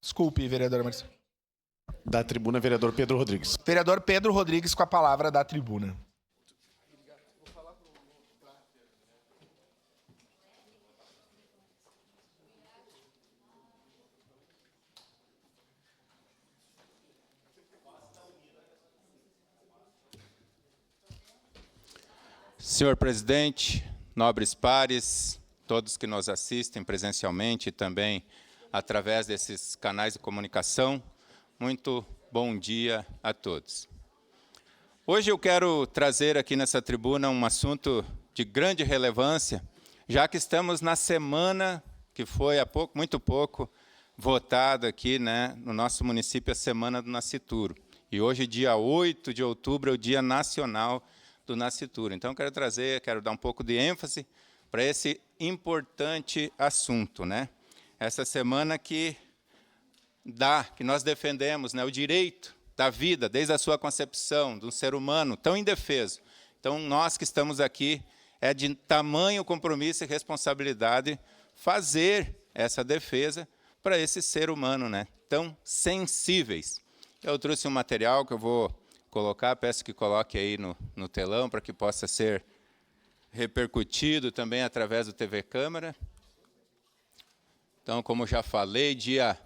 Desculpe, vereadora Marcelo. Da tribuna, vereador Pedro Rodrigues. Vereador Pedro Rodrigues com a palavra da tribuna. Senhor presidente, nobres pares, todos que nos assistem presencialmente e também através desses canais de comunicação, muito bom dia a todos. Hoje eu quero trazer aqui nessa tribuna um assunto de grande relevância, já que estamos na semana que foi há pouco, muito pouco, votada aqui, no nosso município, a Semana do Nascituro. E hoje, dia 8 de outubro, é o Dia Nacional do Nascituro. Então, quero dar um pouco de ênfase para esse importante assunto, Essa semana que nós defendemos, o direito da vida, desde a sua concepção, de um ser humano tão indefeso. Então, nós que estamos aqui, é de tamanho compromisso e responsabilidade fazer essa defesa para esse ser humano, tão sensíveis. Eu trouxe um material que eu vou colocar, peço que coloque aí no telão, para que possa ser repercutido também através do TV Câmara. Então, como já falei, dia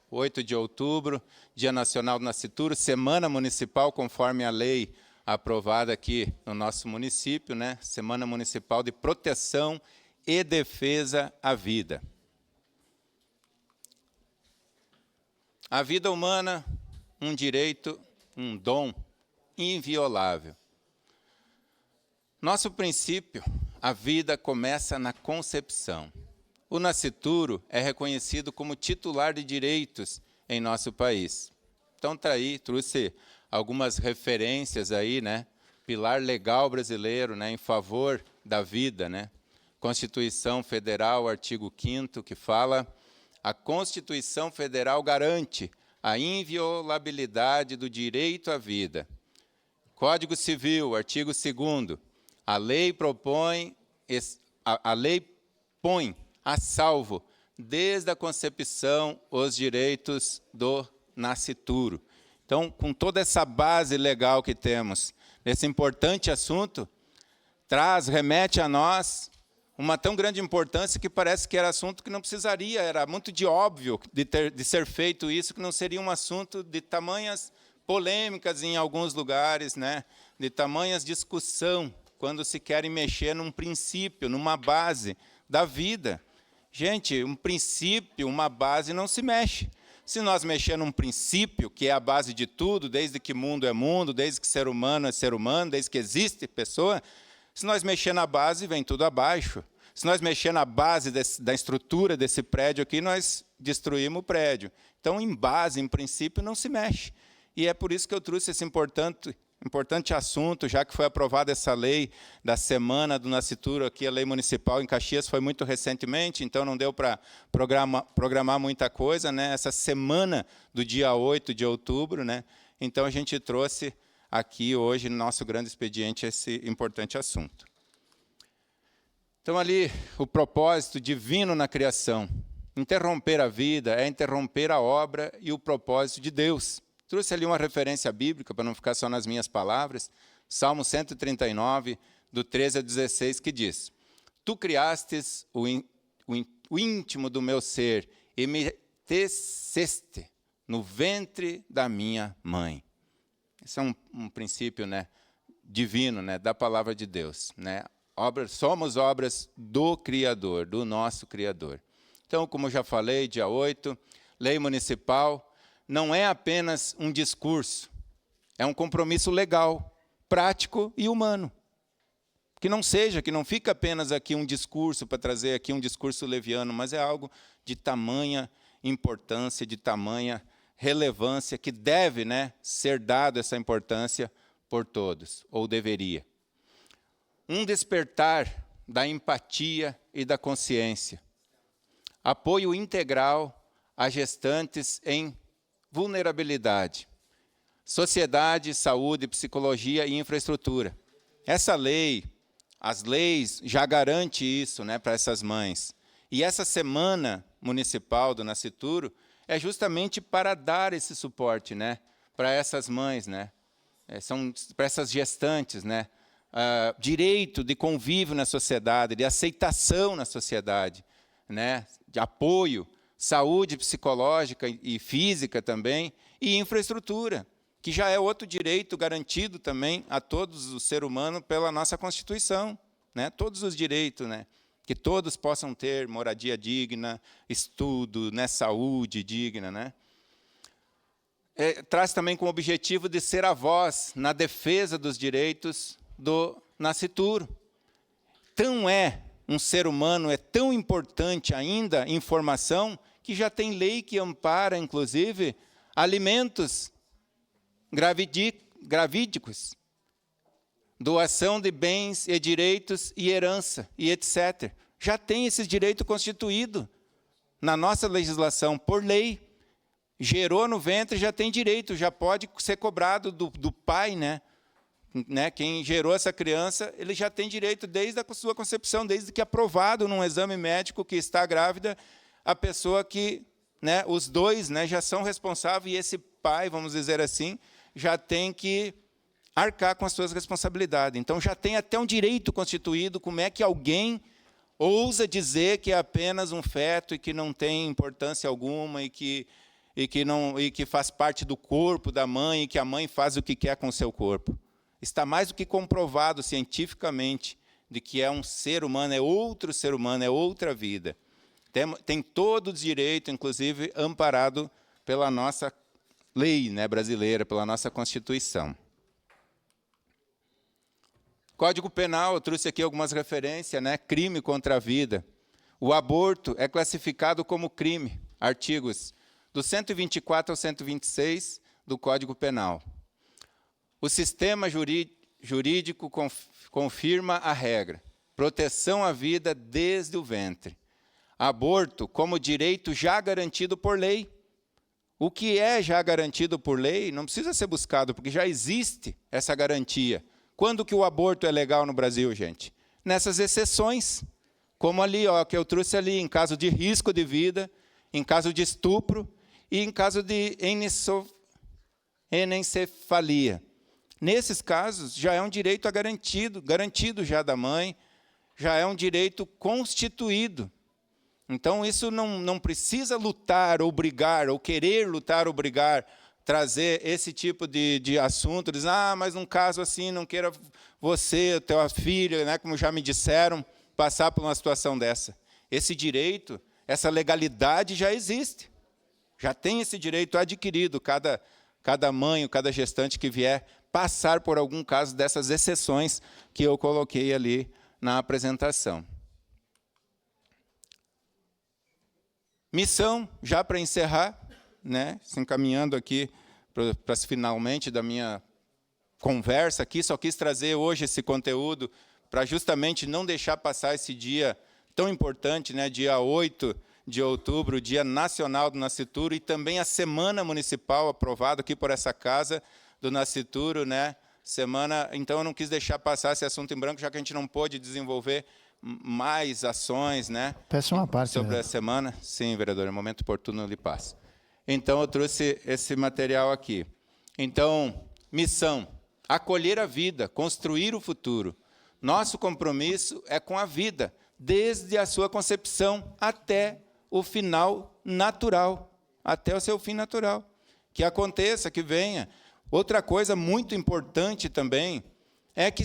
8 de outubro, Dia Nacional do Nascituro, Semana Municipal, conforme a lei aprovada aqui no nosso município, Semana Municipal de Proteção e Defesa à Vida. A vida humana, um direito, um dom inviolável. Nosso princípio, a vida começa na concepção. O nascituro é reconhecido como titular de direitos em nosso país. Então, trouxe algumas referências aí, Pilar legal brasileiro, em favor da vida, Constituição Federal, artigo 5º, que fala: a Constituição Federal garante a inviolabilidade do direito à vida. Código Civil, artigo 2º, a lei põe a salvo, desde a concepção, os direitos do nascituro. Então, com toda essa base legal que temos nesse importante assunto, remete a nós uma tão grande importância que parece que era assunto que não precisaria, era muito de óbvio de ser feito isso, que não seria um assunto de tamanhas polêmicas em alguns lugares, de tamanhas discussão, quando se querem mexer num princípio, numa base da vida. Gente, um princípio, uma base não se mexe. Se nós mexer num princípio, que é a base de tudo, desde que mundo é mundo, desde que ser humano é ser humano, desde que existe pessoa, se nós mexer na base, vem tudo abaixo. Se nós mexer na base da estrutura desse prédio aqui, nós destruímos o prédio. Então, em base, em princípio, não se mexe. E é por isso que eu trouxe esse importante assunto, já que foi aprovada essa lei da Semana do Nascituro, aqui a lei municipal em Caxias foi muito recentemente, então não deu para programar muita coisa, essa semana do dia 8 de outubro, Então a gente trouxe aqui hoje no nosso grande expediente esse importante assunto. Então ali, o propósito divino na criação. Interromper a vida é interromper a obra e o propósito de Deus. Trouxe ali uma referência bíblica, para não ficar só nas minhas palavras, Salmo 139, do 13 a 16, que diz: tu criastes o íntimo do meu ser e me teceste no ventre da minha mãe. Esse é um princípio divino, da palavra de Deus. Somos obras do Criador, do nosso Criador. Então, como já falei, dia 8, lei municipal, não é apenas um discurso, é um compromisso legal, prático e humano. Que não fique apenas aqui um discurso, para trazer aqui um discurso leviano, mas é algo de tamanha importância, de tamanha relevância, que deve ser dado essa importância por todos, ou deveria. Um despertar da empatia e da consciência. Apoio integral a gestantes em vulnerabilidade. Sociedade, saúde, psicologia e infraestrutura. Essa lei, as leis já garantem isso para essas mães. E essa Semana Municipal do Nascituro é justamente para dar esse suporte, né, para essas mães, né, são para essas gestantes, né, direito de convívio na sociedade, de aceitação na sociedade, né, de apoio, saúde psicológica e física também, e infraestrutura, que já é outro direito garantido também a todos os seres humanos pela nossa Constituição, né, todos os direitos, né, que todos possam ter moradia digna, estudo, né, saúde digna, né. Traz também como objetivo de ser a voz na defesa dos direitos do nascituro. Tão um ser humano, é tão importante ainda informação, que já tem lei que ampara, inclusive, alimentos gravídicos, doação de bens e direitos e herança, e etc. Já tem esse direito constituído na nossa legislação, por lei. Gerou no ventre, já tem direito, já pode ser cobrado do pai, né? Quem gerou essa criança, ele já tem direito desde a sua concepção, desde que aprovado num exame médico que está grávida, a pessoa que, né, os dois, né, já são responsáveis, e esse pai, vamos dizer assim, já tem que arcar com as suas responsabilidades. Então, já tem até um direito constituído. Como é que alguém ousa dizer que é apenas um feto e que não tem importância alguma e que faz parte do corpo da mãe e que a mãe faz o que quer com o seu corpo? Está mais do que comprovado cientificamente de que é um ser humano, é outro ser humano, é outra vida. Tem todo o direito, inclusive, amparado pela nossa lei, né, brasileira, pela nossa Constituição. Código Penal, eu trouxe aqui algumas referências, né? Crime contra a vida. O aborto é classificado como crime, artigos do 124 ao 126 do Código Penal. O sistema jurídico confirma a regra: proteção à vida desde o ventre. Aborto como direito já garantido por lei. O que é já garantido por lei não precisa ser buscado, porque já existe essa garantia. Quando que o aborto é legal no Brasil, gente? Nessas exceções, como ali, ó, que eu trouxe ali, em caso de risco de vida, em caso de estupro e em caso de enencefalia. Nesses casos, já é um direito garantido já da mãe, já é um direito constituído. Então, isso não precisa lutar ou brigar, ou querer lutar ou brigar, trazer esse tipo de assunto, dizer, mas num caso assim, não queira você, tua filha, né, como já me disseram, passar por uma situação dessa. Esse direito, essa legalidade já existe. Já tem esse direito adquirido, cada mãe, cada gestante que vier passar por algum caso dessas exceções que eu coloquei ali na apresentação. Missão, já para encerrar, né, se encaminhando aqui para finalmente da minha conversa aqui, só quis trazer hoje esse conteúdo para justamente não deixar passar esse dia tão importante, né, dia 8 de outubro, Dia Nacional do Nascituro, e também a Semana Municipal, aprovada aqui por essa casa, do Nascituro, né, então eu não quis deixar passar esse assunto em branco, já que a gente não pôde desenvolver mais ações, né? Peço uma parte sobre a semana. Sim, vereador, no momento oportuno eu lhe passo. Então, eu trouxe esse material aqui. Então, missão: acolher a vida, construir o futuro. Nosso compromisso é com a vida, desde a sua concepção até o final natural, até o seu fim natural. Que aconteça, que venha. Outra coisa muito importante também é que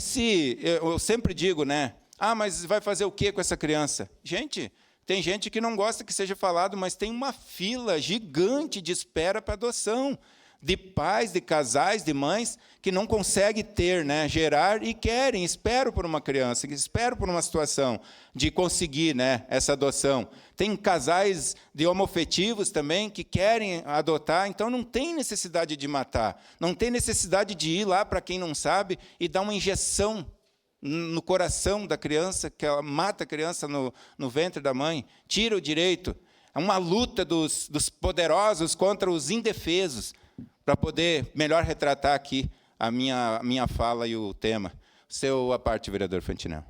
eu sempre digo, né? Mas vai fazer o quê com essa criança? Gente, tem gente que não gosta que seja falado, mas tem uma fila gigante de espera para adoção, de pais, de casais, de mães, que não conseguem ter, né, gerar e esperam por uma criança, esperam por uma situação de conseguir, né, essa adoção. Tem casais de homoafetivos também que querem adotar, então não tem necessidade de matar, não tem necessidade de ir lá, para quem não sabe, e dar uma injeção no coração da criança, que ela mata a criança no ventre da mãe, tira o direito. É uma luta dos poderosos contra os indefesos, para poder melhor retratar aqui a minha fala e o tema. A parte, vereador Fantinel.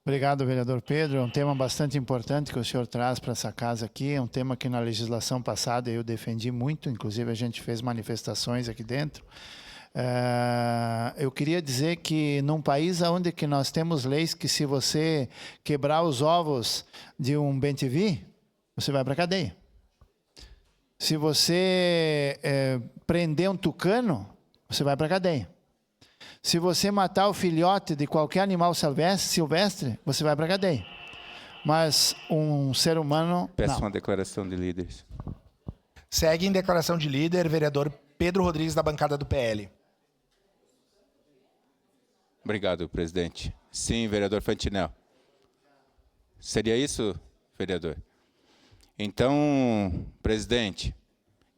Obrigado, vereador Pedro. É um tema bastante importante que o senhor traz para essa casa aqui. É um tema que na legislação passada eu defendi muito, inclusive a gente fez manifestações aqui dentro. Eu queria dizer que num país onde que nós temos leis que se você quebrar os ovos de um bem-te-vi, você vai para a cadeia. Se você prender um tucano, você vai para a cadeia. Se você matar o filhote de qualquer animal silvestre, você vai para a cadeia. Mas um ser humano, Peço não. uma declaração de líderes. Segue em declaração de líder, vereador Pedro Rodrigues, da bancada do PL. Obrigado, presidente. Sim, vereador Fantinel. Seria isso, vereador? Então, presidente,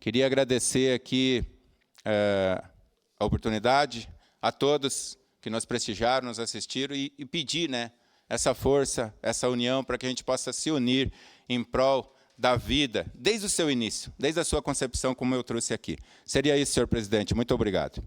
queria agradecer aqui a oportunidade a todos que nos prestigiaram, nos assistiram e pedir, né, essa força, essa união para que a gente possa se unir em prol da vida, desde o seu início, desde a sua concepção, como eu trouxe aqui. Seria isso, senhor presidente. Muito obrigado.